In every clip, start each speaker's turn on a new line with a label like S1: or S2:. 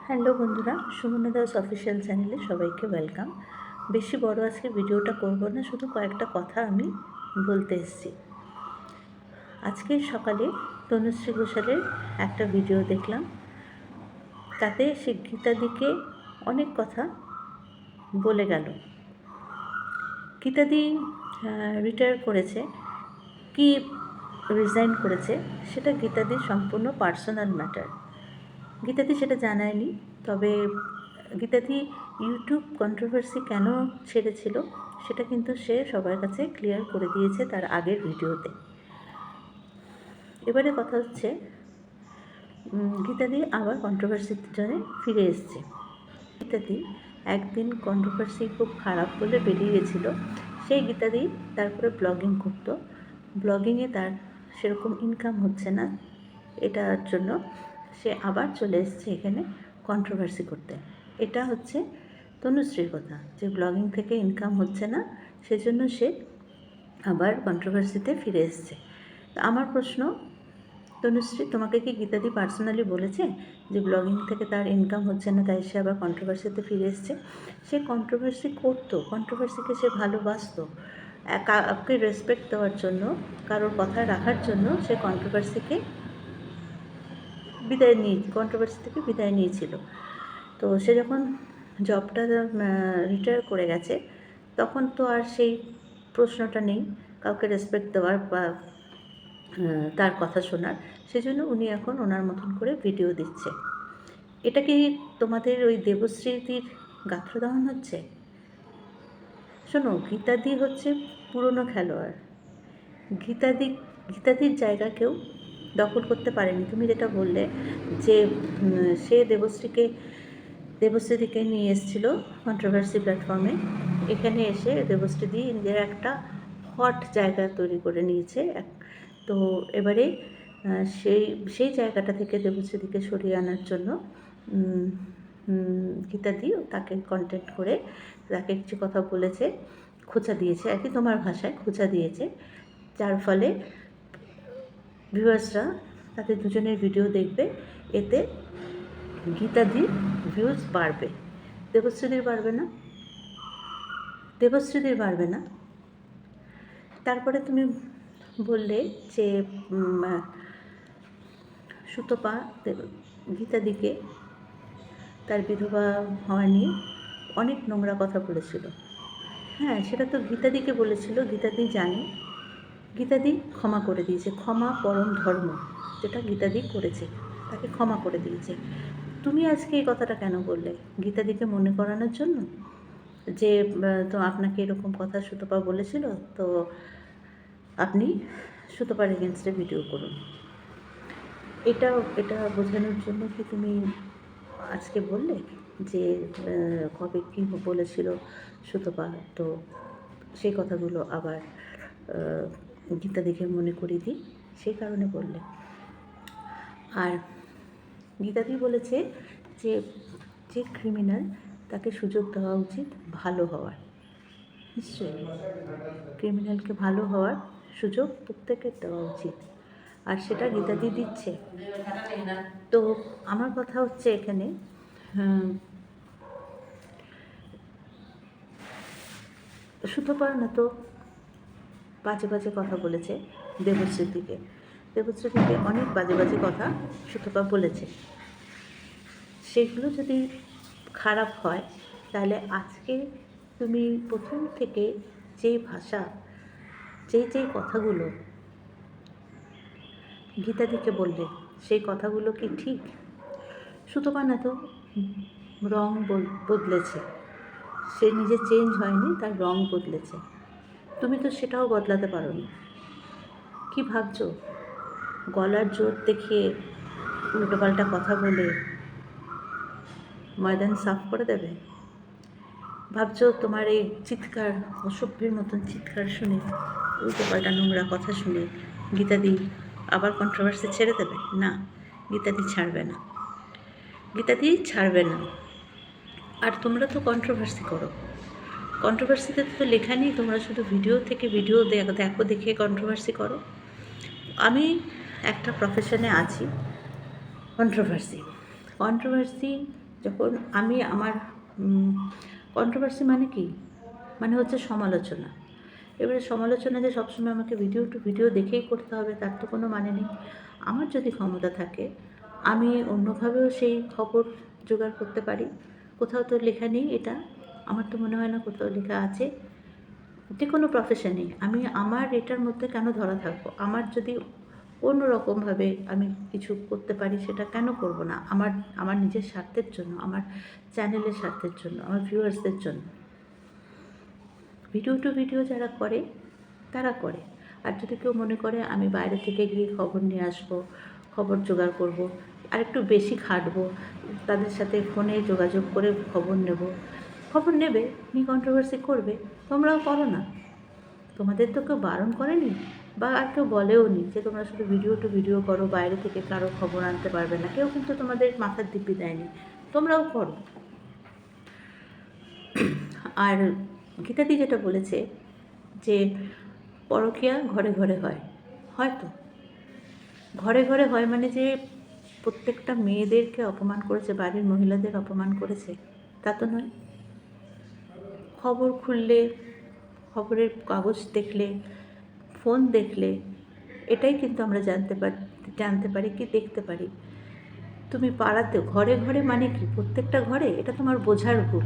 S1: Hello বন্ধুরা, Sumana Das official চ্যানেলে সবাইকে ওয়েলকাম। বেশি বড় আজকে ভিডিওটা করব না, শুধু কয়েকটা কথা আমি বলতে এসেছি। আজকে সকালে তনুশ্রী ঘোষালের একটা ভিডিও দেখলাম, তাতে সে গীতাদিকে অনেক কথা বলে গেল। গীতাদি রিটায়ার করেছে কি রিজাইন করেছে সেটা গীতাদির সম্পূর্ণ পার্সোনাল ম্যাটার। গীতাদি সেটা জানায়নি, তবে গীতাদি ইউটিউব কন্ট্রোভার্সি কেন ছেড়েছিল সেটা কিন্তু সে সবার কাছে ক্লিয়ার করে দিয়েছে তার আগের ভিডিওতে। এবারে কথা হচ্ছে, গীতাদি আবার কন্ট্রোভার্সির জন্য ফিরে এসছে। গীতাদি একদিন কন্ট্রোভার্সি খুব খারাপ বলে বেরিয়ে গেছিলো, সেই গীতাদি তারপরে ব্লগিং করতো। ব্লগিংয়ে তার সেরকম ইনকাম হচ্ছে না, এটার জন্য সে আবার চলে এসছে এখানে কন্ট্রোভার্সি করতে। এটা হচ্ছে তনুশ্রীর কথা, যে ব্লগিং থেকে ইনকাম হচ্ছে না, সেজন্য সে আবার কন্ট্রোভার্সিতে ফিরে এসছে। আমার প্রশ্ন, তনুশ্রী, তোমাকে কি গীতাদি পার্সোনালি বলেছে যে ব্লগিং থেকে তার ইনকাম হচ্ছে না তাই সে আবার কন্ট্রোভার্সিতে ফিরে এসছে? সে কন্ট্রোভার্সি করতো, কন্ট্রোভার্সিকে সে ভালোবাসতো, কাউকে রেসপেক্ট দেওয়ার জন্য, কারোর কথা রাখার জন্য সে কন্ট্রোভার্সি থেকে বিদায় নিয়েছিল। তো সে যখন জবটা রিটায়ার করে গেছে, তখন তো আর সেই প্রশ্নটা নেই কাউকে রেসপেক্ট দেওয়ার বা তার কথা শোনার। সেজন্য উনি এখন ওনার মতন করে ভিডিও দিচ্ছে। এটা কি তোমাদের ওই দেবশ্রীদির গাত্রদাহন হচ্ছে? শোনো, গীতাদি হচ্ছে পুরনো খেলোয়াড়। গীতাদির জায়গা কেউ দখল করতে পারেনি। তুমি যেটা বললে যে সে দেবশ্রীদিকে নিয়ে এসেছিলো কন্ট্রোভার্সি প্ল্যাটফর্মে, এখানে এসে দেবশ্রীদি নিজের একটা হট জায়গা তৈরি করে নিয়েছে। তো এবারে সেই জায়গাটা থেকে দেবশ্রীদিকে সরিয়ে আনার জন্য গীতাদি তাকে কন্ট্যাক্ট করে তাকে কিছু কথা বলেছে, খোঁচা দিয়েছে আর কি, তোমার ভাষায় খোঁচা দিয়েছে, যার ফলে ভিউয়ার্সরা তাদের দুজনের ভিডিও দেখবে। এতে গীতাদির ভিউজ বাড়বে, দেবশ্রীদির বাড়বে না। তারপরে তুমি বললে যে সুতপা গীতাদিকে তার বিধবা হওয়া নিয়ে অনেক নোংরা কথা বলেছিল। হ্যাঁ, সেটা তো গীতাদিকে বলেছিল, গীতাদি জানে, গীতাদি ক্ষমা করে দিয়েছে। ক্ষমা পরম ধর্ম, যেটা গীতাদি করেছে, তাকে ক্ষমা করে দিয়েছে। তুমি আজকে এই কথাটা কেন বললে? গীতাদিকে মনে করানোর জন্য যে তো আপনাকে এরকম কথা সুতপা বলেছিল, তো আপনি সুতপার এগেনস্টে ভিডিও করুন। এটা বোঝানোর জন্য কি তুমি আজকে বললে যে কবে কী বলেছিল সুতপা? তো সেই কথাগুলো আবার গীতাদিকে মনে করিয়ে দিই, সেই কারণে বললে। আর গীতাদি বলেছে যে যে ক্রিমিনাল তাকে সুযোগ দেওয়া উচিত ভালো হওয়ার। নিশ্চয়ই ক্রিমিনালকে ভালো হওয়ার সুযোগ প্রত্যেকের দেওয়া উচিত, আর সেটা গীতাদি দিচ্ছে। তো আমার কথা হচ্ছে এখানে, সুতপা না তো বাজে বাজে কথা বলেছে দেবশ্রীদিকে অনেক বাজে বাজে কথা সুতপা বলেছে। সেগুলো যদি খারাপ হয়, তাহলে আজকে তুমি প্রথম থেকে যেই ভাষা, যেই কথাগুলো গীতাদিকে বললে, সেই কথাগুলো কি ঠিক? সুতপা না তো রং বদলেছে, সে নিজে চেঞ্জ হয়নি, তার রং বদলেছে। তুমি তো সেটাও বদলাতে পারোনি। কি ভাবছো গলার জোর দেখিয়ে উল্টোপাল্টা কথা বলে ময়দান সাফ করে দেবে? ভাবছো তোমার এই চিৎকার, অসভ্যের মতন চিৎকার শুনে, উল্টোপাল্টা নোংরা কথা শুনে গীতাদি আবার কন্ট্রোভার্সি ছেড়ে দেবে? না, গীতাদি ছাড়বে না। আর তোমরা তো কন্ট্রোভার্সি করো, কন্ট্রোভার্সিতে তো লেখা নেই তোমরা শুধু ভিডিও দেখো দেখে কন্ট্রোভার্সি করো। আমি একটা প্রফেশনে আছি, কন্ট্রোভার্সি যখন আমি আমার কন্ট্রোভার্সি মানে কি, মানে হচ্ছে সমালোচনা। এবারে সমালোচনা যে সবসময় আমাকে ভিডিও টু ভিডিও দেখেই করতে হবে তার তো কোনো মানে নেই। আমার যদি ক্ষমতা থাকে আমি অন্যভাবেও সেই খবর জোগাড় করতে পারি। কোথাও তো লেখা নেই এটা, আমার তো মনে হয় না কোথাও লেখা আছে। যে কোনো প্রফেশনেই আমি আমার এটার মধ্যে কেন ধরা থাকবো? আমার যদি অন্য রকমভাবে আমি কিছু করতে পারি সেটা কেন করব না? আমার আমার নিজের স্বার্থের জন্য, আমার চ্যানেলের স্বার্থের জন্য, আমার ভিউয়ার্সদের জন্য। ভিডিও টু ভিডিও যারা করে তারা করে। আর যদি কেউ মনে করে আমি বাইরে থেকে গিয়ে খবর নিয়ে আসবো, খবর জোগাড় করব, আর একটু বেশি খাটবো, তাদের সাথে ফোনে যোগাযোগ করে খবর নেব, খবর নেবে, নিয়ে কন্ট্রোভার্সি করবে, তোমরাও করো না। তোমাদের তো কেউ বারণ করেনি বা আর কেউ বলেও নি যে তোমরা শুধু ভিডিও টু ভিডিও করো, বাইরে থেকে কারো খবর আনতে পারবে না, কেউ কিন্তু তোমাদের মাথার দিব্যি দেয়নি, তোমরাও করো। আর গীতাদি যেটা বলেছে যে পরকীয়া ঘরে ঘরে হয়, হয়তো ঘরে ঘরে হয় মানে যে প্রত্যেকটা মেয়েদেরকে অপমান করেছে, বাড়ির মহিলাদের অপমান করেছে তা তো নয়। খবর খুললে, খবরের কাগজ দেখলে, ফোন দেখলে এটাই কিন্তু আমরা জানতে পারি কি দেখতে পারি। তুমি পাড়াতে ঘরে ঘরে মানে কি প্রত্যেকটা ঘরে? এটা তোমার বোঝার ভুল,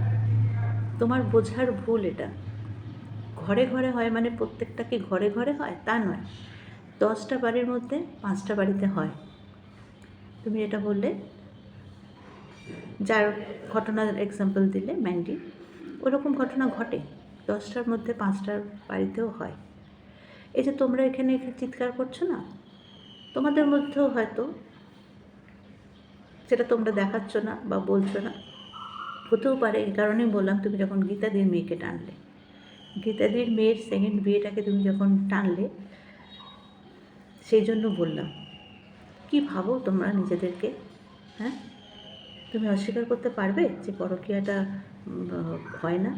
S1: তোমার বোঝার ভুল এটা। ঘরে ঘরে হয় মানে প্রত্যেকটা কি ঘরে ঘরে হয় তা নয়। 10টা বাড়ির মধ্যে 5টা বাড়িতে হয়। তুমি এটা বললে, যার ঘটনার এক্সাম্পল দিলে ম্যান্ডি, ওরকম ঘটনা ঘটে 10টার মধ্যে 5টার বাড়িতেও হয়। এই যে তোমরা এখানে চিৎকার করছো না, তোমাদের মধ্যেও হয়তো সেটা তোমরা দেখাচ্ছ না বা বলছো না, হতেও পারে। এই কারণেই বললাম, তুমি যখন গীতাদির মেয়েকে টানলে, গীতাদির মেয়ের সেকেন্ড বিয়েটাকে তুমি যখন টানলে, সেই জন্য বললাম কি ভাবো তোমরা নিজেদেরকে? হ্যাঁ, তুমি অস্বীকার করতে পারবে যে পরকীয়াটা হয় না?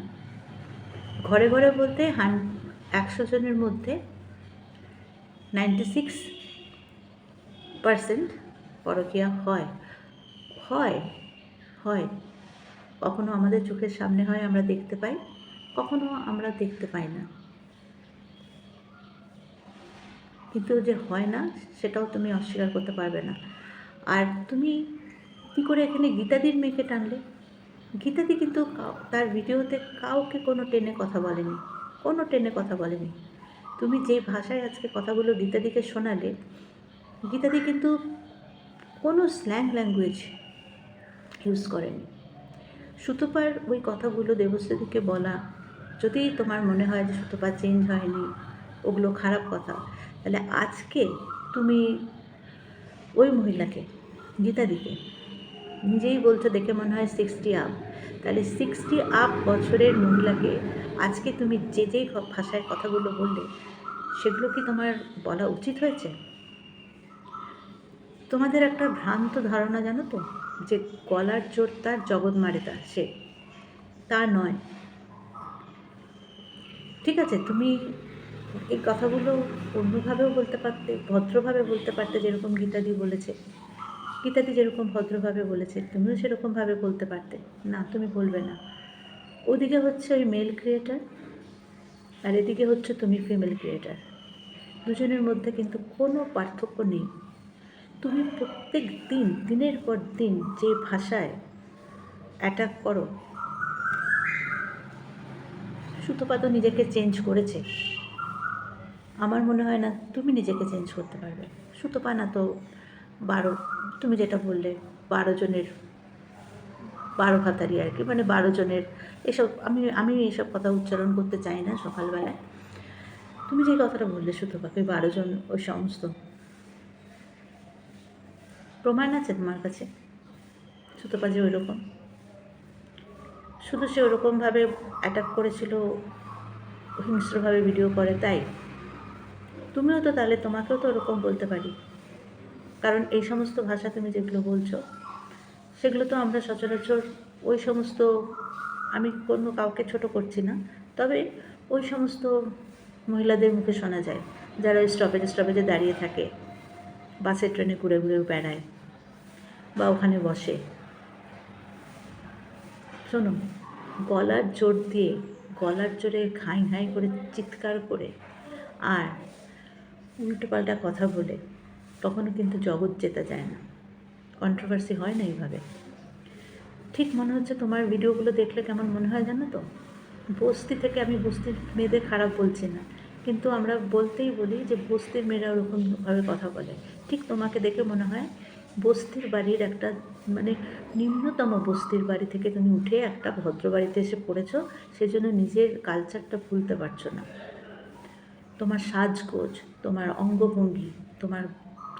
S1: ঘরে ঘরে বলতে 100 জনের মধ্যে 96% পরকীয়া হয়, হয়, হয়। কখনো আমাদের চোখের সামনে হয়, আমরা দেখতে পাই, কখনো আমরা দেখতে পাই না। কিন্তু যে হয় না সেটাও তুমি অস্বীকার করতে পারবে না। আর তুমি কী করে এখানে গীতাদির মেয়েকে টানলে? গীতাদি কিন্তু তার ভিডিওতে কাউকে কোনো টেনে কথা বলেনি, কোনো টেনে কথা বলেনি। তুমি যে ভাষায় আজকে কথাগুলো গীতাদিকে শোনালে, গীতাদি কিন্তু কোনো স্ল্যাং ল্যাঙ্গুয়েজ ইউজ করেনি। সুতপার ওই কথাগুলো দেবশ্রীদিকে বলা, যদি তোমার মনে হয় যে সুতপা চেঞ্জ হয়নি, ওগুলো খারাপ কথা, তাহলে আজকে তুমি ওই মহিলাকে, গীতাদিকে, নিজেই বলছো দেখে মনে হয় 60 আপ, তাহলে 60 আপ বছরের মহিলাকে আজকে তুমি যে যেই ভাষায় কথাগুলো বললে, সেগুলো কি তোমার বলা উচিত হয়েছে? তোমাদের একটা ভ্রান্ত ধারণা জানো তো, যে গলার জোর তার জগৎ মারে তার, সে তা নয়। ঠিক আছে, তুমি এই কথাগুলো অন্যভাবেও বলতে পারতে, ভদ্রভাবে বলতে পারতে, যেরকম গীতাদি বলেছে। গীতাদি যেরকম ভদ্রভাবে বলেছে তুমিও সেরকমভাবে বলতে পারতে। না, তুমি বলবে না। ওদিকে হচ্ছে ওই মেল ক্রিয়েটার, আর এদিকে হচ্ছে তুমি ফিমেল ক্রিয়েটার। দুজনের মধ্যে কিন্তু কোনো পার্থক্য নেই। তুমি প্রত্যেক দিন, দিনের পর দিন যে ভাষায় অ্যাটাক করো, সুতপা তো নিজেকে চেঞ্জ করেছে, আমার মনে হয় না তুমি নিজেকে চেঞ্জ করতে পারবে। সুতপা না তো 12, তুমি যেটা বললে 12 জনের 12 ভাতারি আর কি, মানে 12 জনের এসব, আমি এসব কথা উচ্চারণ করতে চাই না সকালবেলায়। তুমি যে কথাটা বললে সুতপাকে 12 জন, ওই সমস্ত প্রমাণ আছে তোমার কাছে সুতপা যে ওই রকম? শুধু সে ওরকমভাবে অ্যাটাক করেছিল, হিংস্রভাবে ভিডিও করে তাই? তুমিও তো তাহলে, তোমাকেও তো ওরকম বলতে পারি, কারণ এই সমস্ত ভাষা তুমি যেগুলো বলছো সেগুলো তো আমরা সচরাচর ওই সমস্ত, আমি কোনো কাউকে ছোট করছি না, তবে ওই সমস্ত মহিলাদের মুখে শোনা যায় যারা ওই স্টপেজে দাঁড়িয়ে থাকে, বাসে ট্রেনে ঘুরে ঘুরে বেড়ায় বা ওখানে বসে। শোনো, গলার জোর দিয়ে, গলার জোরে ঘাই ঘাই করে চিৎকার করে আর উল্টোপাল্টা কথা বলে কখনো কিন্তু জগৎ জেতা যায় না, কন্ট্রোভার্সি হয় না এইভাবে। ঠিক মনে হচ্ছে তোমার ভিডিওগুলো দেখলে কেমন মনে হয় জানো তো, বস্তি থেকে, আমি বস্তির মেয়েদের খারাপ বলছি না, কিন্তু আমরা বলতেই বলি যে বস্তির মেয়েরা ওরকমভাবে কথা বলে। ঠিক তোমাকে দেখে মনে হয় বস্তির বাড়ির একটা, মানে নিম্নতম বস্তির বাড়ি থেকে তুমি উঠে একটা ভদ্র বাড়িতে এসে পড়েছো, সেজন্য নিজের কালচারটা ভুলতে পারছো না। তোমার সাজগোজ, তোমার অঙ্গভঙ্গি, তোমার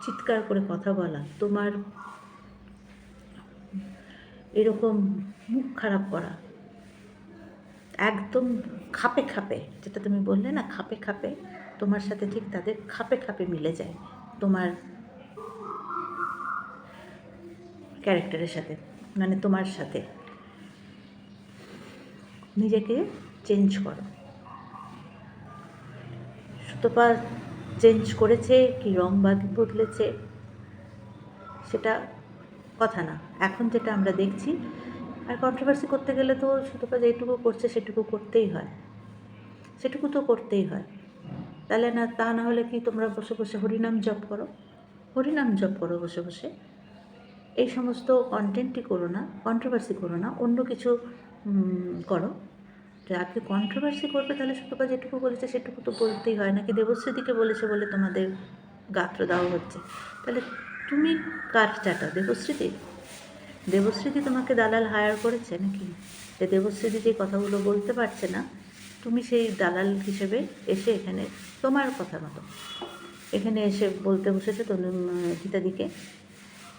S1: চিৎকার করে কথা বলা, তোমার এরকম মুখ খারাপ করা, একদম খাপে খাপে, যেটা তুমি বললে না খাপে খাপে, তোমার সাথে ঠিক তাদের খাপে খাপে মিলে যায় তোমার ক্যারেক্টারের সাথে, মানে তোমার সাথে। নিজেকে চেঞ্জ করো। সুতপা চেঞ্জ করেছে কি রং বদলেছে সেটা কথা না, এখন যেটা আমরা দেখছি। আর কন্ট্রোভার্সি করতে গেলে তো সুতপা যেটুকু করছে সেটুকু করতেই হয়, সেটুকু তো করতেই হয়। তাহলে না, তা না হলে কি তোমরা বসে বসে হরিনাম জপ করো? হরিনাম জপ করো বসে বসে, এই সমস্ত কন্টেন্টই করো না, কন্ট্রোভার্সি করো না, অন্য কিছু করো। আপনি কন্ট্রোভার্সি করবে তাহলে সুতপা যেটুকু বলেছে সেটুকু তো বলতেই হয়, নাকি দেবশ্রীদিকে বলেছে বলে তোমাদের গাত্র দেওয়া হচ্ছে? তাহলে তুমি কার চাটা? দেবশ্রীদি? দেবশ্রীদি তোমাকে দালাল হায়ার করেছে নাকি? যে দেবশ্রীদি যে কথাগুলো বলতে পারছে না, তুমি সেই দালাল হিসেবে এসে এখানে তোমার কথা মতো এখানে এসে বলতে বসেছে তো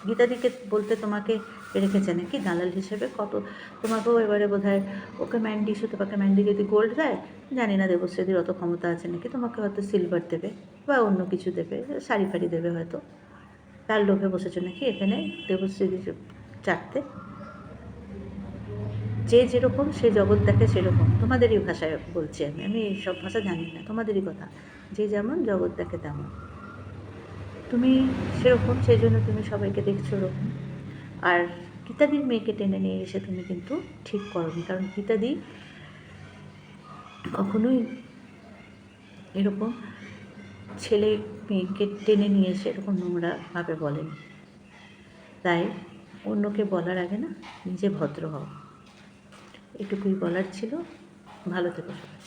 S1: গীতাদিকে বলতে তোমাকে রেখেছে নাকি দালাল হিসেবে? কত তোমাকেও এবারে বোধ হয় ওকে ম্যান্ডি, সুতপাকে ম্যান্ডি যদি গোল্ড দেয়, জানি না দেবশ্রীদির অত ক্ষমতা আছে নাকি, তোমাকে হয়তো সিলভার দেবে বা অন্য কিছু দেবে, শাড়ি ফাড়ি দেবে হয়তো, তার লোভে বসেছো নাকি এখানে দেবশ্রীদি চাটতে? যে যেরকম সে জগৎ দেখে সেরকম, তোমাদেরই ভাষায় বলছি আমি সব ভাষা জানি না, তোমাদেরই কথা, যে যেমন জগৎ দেখে তেমন। তুমি সেরকম, সেই জন্য তুমি সবাইকে দেখছো ওরকম। আর গীতাদির মেয়েকে টেনে নিয়ে এসে তুমি কিন্তু ঠিক করোনি, কারণ গীতাদি কখনোই এরকম ছেলে মেয়েকে টেনে নিয়ে এসে এরকম নোংরাভাবে বলেনি। তাই অন্যকে বলার আগে না নিজে ভদ্র হও, এটুকুই বলার ছিল। ভালো থেকো সবাই।